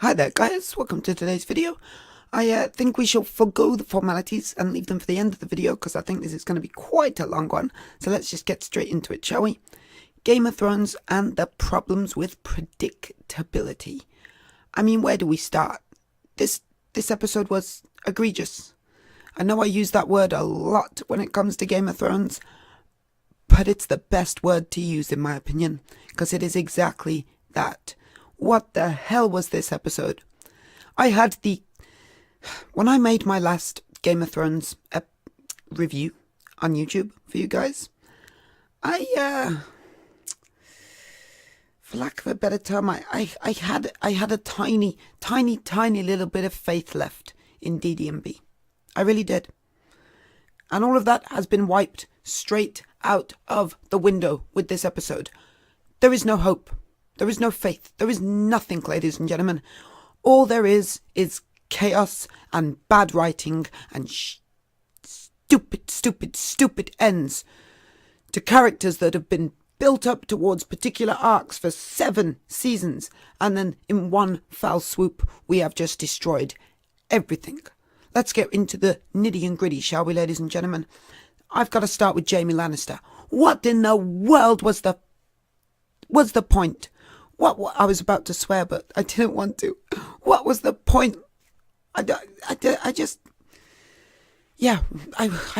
Hi there guys, welcome to today's video. I think we shall forgo the formalities and leave them for the end of the video because I think this is going to be quite a long one. So let's just get straight into it, shall we? Game of Thrones and the problems with predictability. I mean, where do we start? This episode was egregious. I know I use that word a lot when it comes to Game of Thrones, but it's the best word to use in my opinion because it is exactly that. What the hell was this episode? When I made my last Game of Thrones review on YouTube for you guys, for lack of a better term, I had a tiny little bit of faith left in DD&B. I really did. And all of that has been wiped straight out of the window with this episode. There is no hope. There is no faith. There is nothing, ladies and gentlemen. All there is chaos and bad writing and stupid ends to characters that have been built up towards particular arcs for 7 seasons, and then in one foul swoop we have just destroyed everything. Let's get into the nitty and gritty, shall we, ladies and gentlemen? I've got to start with Jaime Lannister. What in the world was the point? What I was about to swear, but I didn't want to. What was the point? I don't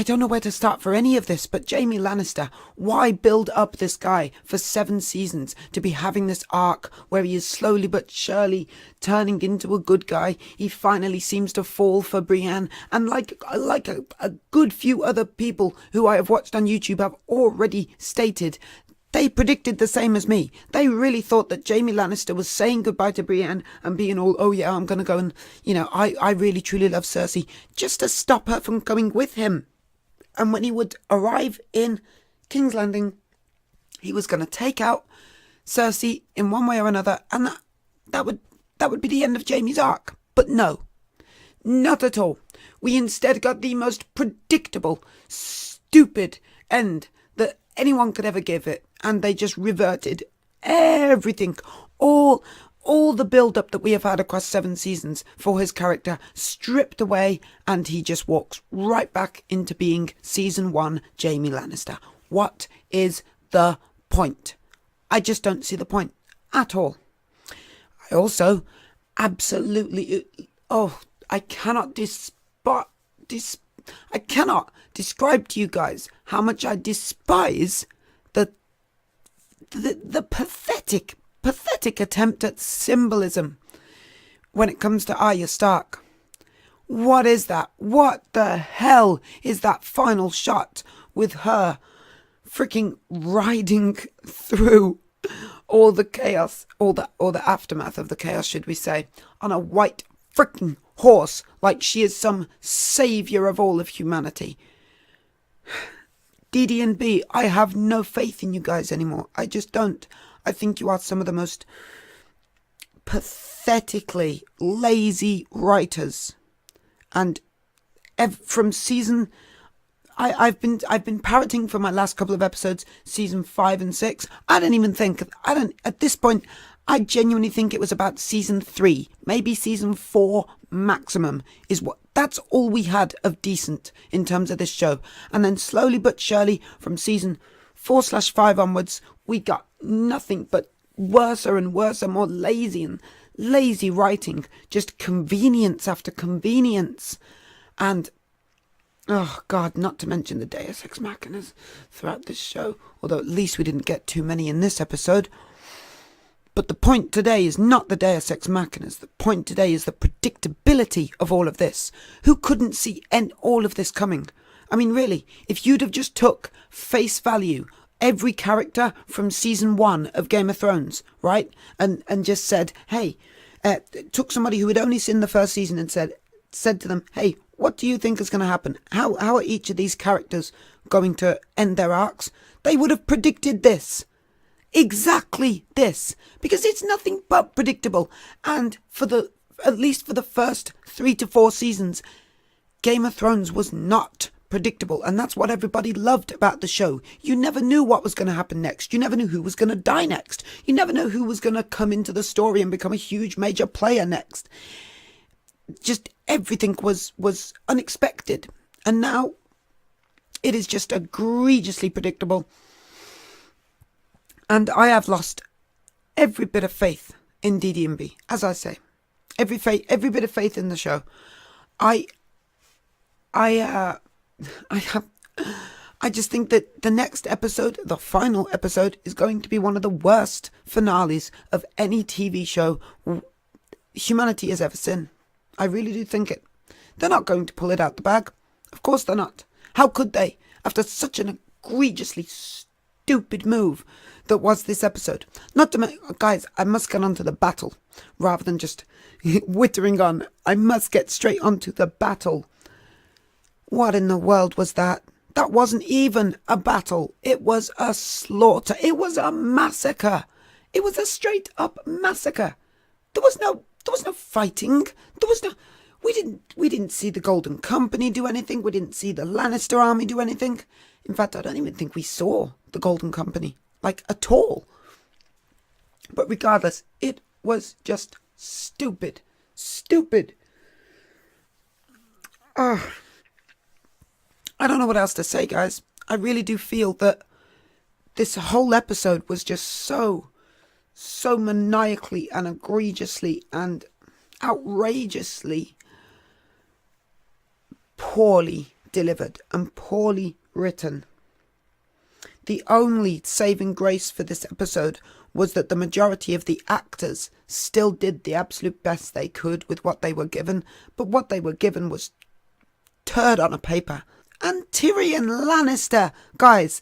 know where to start for any of this, but Jaime Lannister, why build up this guy for 7 seasons to be having this arc where he is slowly but surely turning into a good guy? He finally seems to fall for Brienne, and like a good few other people who I have watched on YouTube have already stated, they predicted the same as me. They really thought that Jaime Lannister was saying goodbye to Brienne and being all, oh yeah, I'm going to go and, I really truly love Cersei, just to stop her from going with him. And when he would arrive in King's Landing, he was going to take out Cersei in one way or another, and that would be the end of Jaime's arc. But no, not at all. We instead got the most predictable, stupid end that anyone could ever give it. And they just reverted everything, all the build-up that we have had across 7 seasons for his character, stripped away, and he just walks right back into being Season 1 Jaime Lannister. What is the point? I just don't see the point at all. I also absolutely, I cannot describe to you guys how much I despise the pathetic attempt at symbolism when it comes to Arya Stark. What is that? What the hell is that final shot with her freaking riding through all the chaos, or the aftermath of the chaos, should we say, on a white freaking horse, like she is some savior of all of humanity? DD&B, I have no faith in you guys anymore. I just don't. I think you are some of the most pathetically lazy writers. And from season, I've been parroting for my last couple of episodes, season 5 and 6. At this point, I genuinely think it was about season 3, maybe season 4 maximum, that's all we had of decent in terms of this show. And then slowly but surely from season 4/5 onwards, we got nothing but worse and worse, more lazy writing, just convenience after convenience. And oh God, not to mention the Deus Ex Machinas throughout this show, although at least we didn't get too many in this episode. But the point today is not the Deus Ex Machinas. The point today is the predictability of all of this. Who couldn't see all of this coming? I mean, really, if you'd have just took face value every character from season 1 of Game of Thrones, right? And just said, hey, took somebody who had only seen the first season and said to them, hey, what do you think is going to happen? How are each of these characters going to end their arcs? They would have predicted this. Exactly this, because it's nothing but predictable. And at least for the first 3 to 4 seasons, Game of Thrones was not predictable, and that's what everybody loved about the show. You never knew what was going to happen next. You never knew who was going to die next. You never knew who was going to come into the story and become a huge major player next. Just everything was unexpected, and now it is just egregiously predictable. And I have lost every bit of faith in DD&B, as I say. Every bit of faith in the show. I just think that the next episode, the final episode, is going to be one of the worst finales of any TV show humanity has ever seen. I really do think it. They're not going to pull it out the bag. Of course they're not. How could they, after such an egregiously stupid move that was this episode? Not to guys, I must get onto the battle rather than just wittering on. I must get straight onto the battle. What in the world was that? That wasn't even a battle. It was a slaughter. It was a massacre. It was a straight up massacre. There was no fighting. We didn't see the Golden Company do anything. We didn't see the Lannister army do anything. In fact, I don't even think we saw the Golden Company, like, at all. But regardless, it was just stupid. Stupid. I don't know what else to say, guys. I really do feel that this whole episode was just so maniacally and egregiously and outrageously poorly delivered and poorly written. The only saving grace for this episode was that the majority of the actors still did the absolute best they could with what they were given, but what they were given was turd on a paper. And Tyrion Lannister, guys,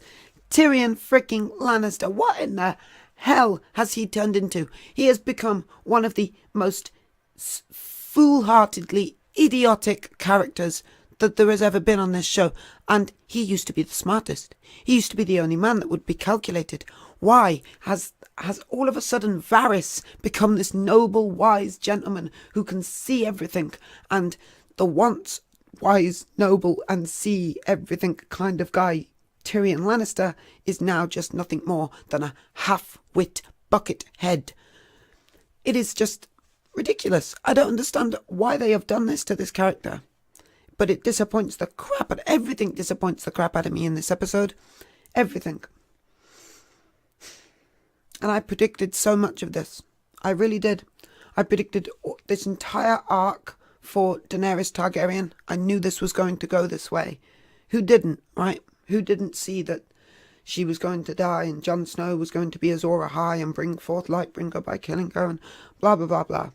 Tyrion freaking Lannister, what in the hell has he turned into? He has become one of the most foolhardily idiotic characters that there has ever been on this show. And he used to be the smartest. He used to be the only man that would be calculated. Why has all of a sudden Varys become this noble, wise gentleman who can see everything, and the once wise, noble, and see everything kind of guy Tyrion Lannister is now just nothing more than a half-wit bucket head? It is just ridiculous. I don't understand why they have done this to this character. But it disappoints the crap out. Everything disappoints the crap out of me in this episode. Everything. And I predicted so much of this. I really did. I predicted this entire arc for Daenerys Targaryen. I knew this was going to go this way. Who didn't, right? Who didn't see that she was going to die and Jon Snow was going to be Azor Ahai and bring forth Lightbringer by killing her and blah, blah, blah, blah.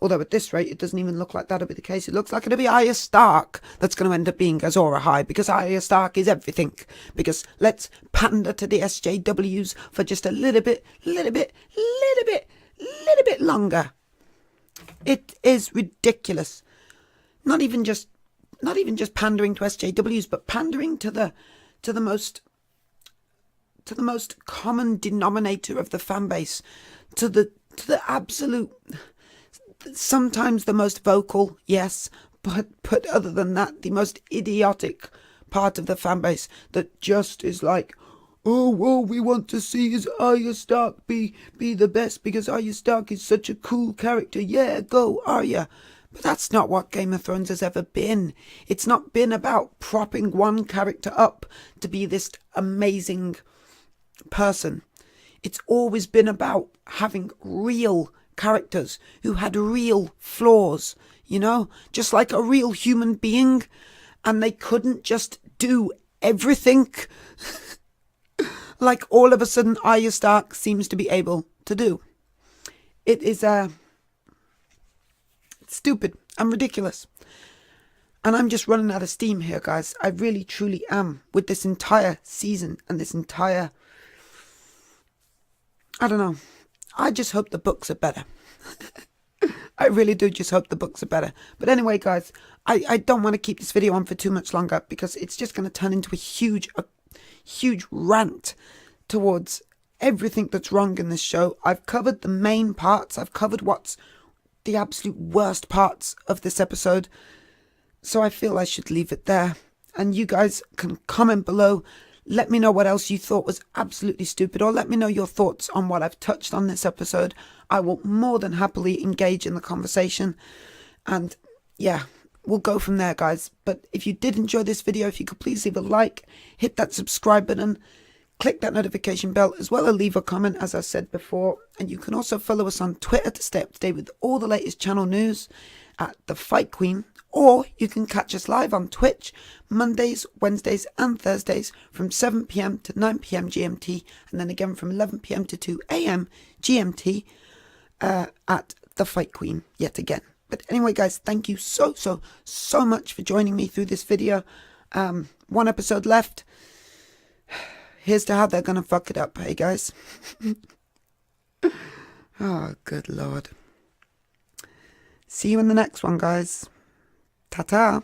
Although at this rate, it doesn't even look like that'll be the case. It looks like it'll be Arya Stark that's going to end up being Azor Ahai, because Arya Stark is everything. Because let's pander to the SJWs for just a little bit longer. It is ridiculous. Not even just pandering to SJWs, but pandering to the most common denominator of the fan base, to the absolute. Sometimes the most vocal, yes, but other than that, the most idiotic part of the fan base that just is like, oh, all we want to see is Arya Stark be the best because Arya Stark is such a cool character. Yeah, go Arya. But that's not what Game of Thrones has ever been. It's not been about propping one character up to be this amazing person. It's always been about having real characters who had real flaws, just like a real human being, and they couldn't just do everything like all of a sudden Arya Stark seems to be able to do. It is stupid and ridiculous. And I'm just running out of steam here, guys. I really truly am, with this entire season and this entire, I don't know. I just hope the books are better. I really do just hope the books are better. But anyway, guys, I don't want to keep this video on for too much longer because it's just going to turn into a huge rant towards everything that's wrong in this show. I've covered the main parts. I've covered what's the absolute worst parts of this episode. So I feel I should leave it there. And you guys can comment below. Let me know what else you thought was absolutely stupid, or let me know your thoughts on what I've touched on this episode. I will more than happily engage in the conversation. And yeah, we'll go from there, guys. But if you did enjoy this video, if you could please leave a like, hit that subscribe button, click that notification bell, as well as leave a comment, as I said before. And you can also follow us on Twitter to stay up to date with all the latest channel news at The Fight Queen. Or you can catch us live on Twitch Mondays, Wednesdays and Thursdays from 7 p.m. to 9 p.m. GMT, and then again from 11 p.m. to 2 a.m. GMT at The Fight Queen yet again. But anyway, guys, thank you so much for joining me through this video. One episode left. Here's to how they're going to fuck it up, hey guys. Oh, good Lord. See you in the next one, guys. Ta-ta.